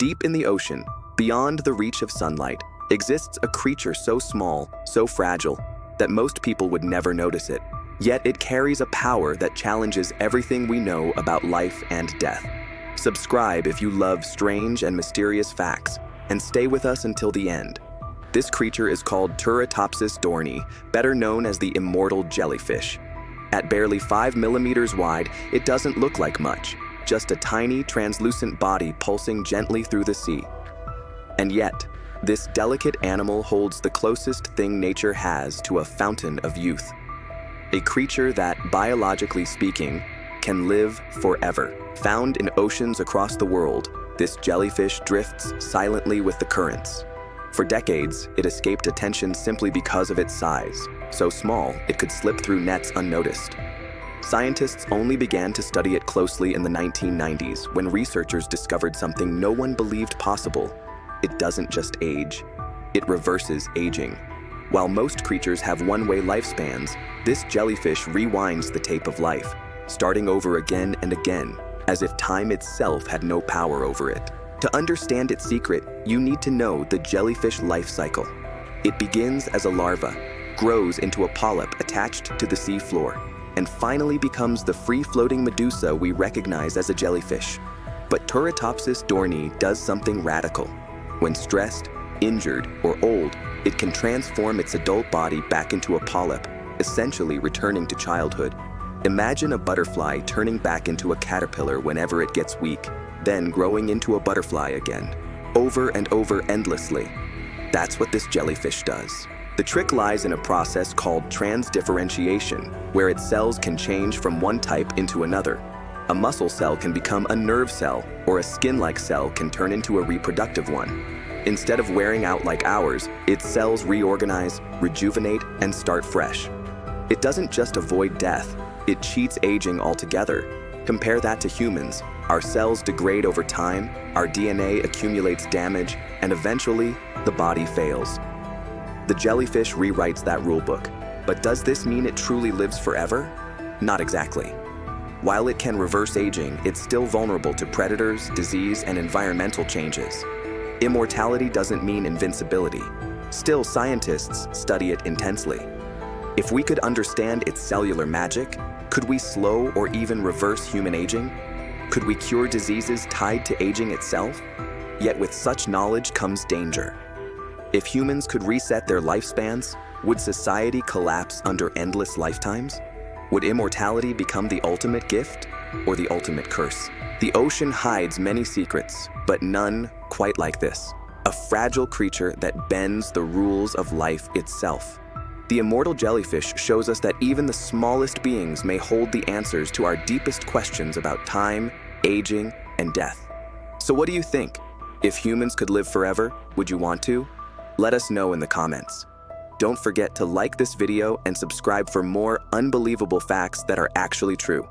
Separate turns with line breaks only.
Deep in the ocean, beyond the reach of sunlight, exists a creature so small, so fragile, that most people would never notice it. Yet it carries a power that challenges everything we know about life and death. Subscribe if you love strange and mysterious facts, and stay with us until the end. This creature is called Turritopsis dohrnii, better known as the immortal jellyfish. At barely 5 millimeters wide, it doesn't look like much, just a tiny, translucent body pulsing gently through the sea. And yet, this delicate animal holds the closest thing nature has to a fountain of youth. A creature that, biologically speaking, can live forever. Found in oceans across the world, this jellyfish drifts silently with the currents. For decades, it escaped attention simply because of its size, so small it could slip through nets unnoticed. Scientists only began to study it closely in the 1990s when researchers discovered something no one believed possible. It doesn't just age, it reverses aging. While most creatures have one-way lifespans, this jellyfish rewinds the tape of life, starting over again and again, as if time itself had no power over it. To understand its secret, you need to know the jellyfish life cycle. It begins as a larva, grows into a polyp attached to the sea floor, and finally becomes the free-floating medusa we recognize as a jellyfish. But Turritopsis dohrnii does something radical. When stressed, injured, or old, it can transform its adult body back into a polyp, essentially returning to childhood. Imagine a butterfly turning back into a caterpillar whenever it gets weak, then growing into a butterfly again, over and over endlessly. That's what this jellyfish does. The trick lies in a process called transdifferentiation, where its cells can change from one type into another. A muscle cell can become a nerve cell, or a skin-like cell can turn into a reproductive one. Instead of wearing out like ours, its cells reorganize, rejuvenate, and start fresh. It doesn't just avoid death, it cheats aging altogether. Compare that to humans. Our cells degrade over time, our DNA accumulates damage, and eventually, the body fails. The jellyfish rewrites that rulebook. But does this mean it truly lives forever? Not exactly. While it can reverse aging, it's still vulnerable to predators, disease, and environmental changes. Immortality doesn't mean invincibility. Still, scientists study it intensely. If we could understand its cellular magic, could we slow or even reverse human aging? Could we cure diseases tied to aging itself? Yet with such knowledge comes danger. If humans could reset their lifespans, would society collapse under endless lifetimes? Would immortality become the ultimate gift or the ultimate curse? The ocean hides many secrets, but none quite like this. A fragile creature that bends the rules of life itself. The immortal jellyfish shows us that even the smallest beings may hold the answers to our deepest questions about time, aging, and death. So what do you think? If humans could live forever, would you want to? Let us know in the comments. Don't forget to like this video and subscribe for more unbelievable facts that are actually true.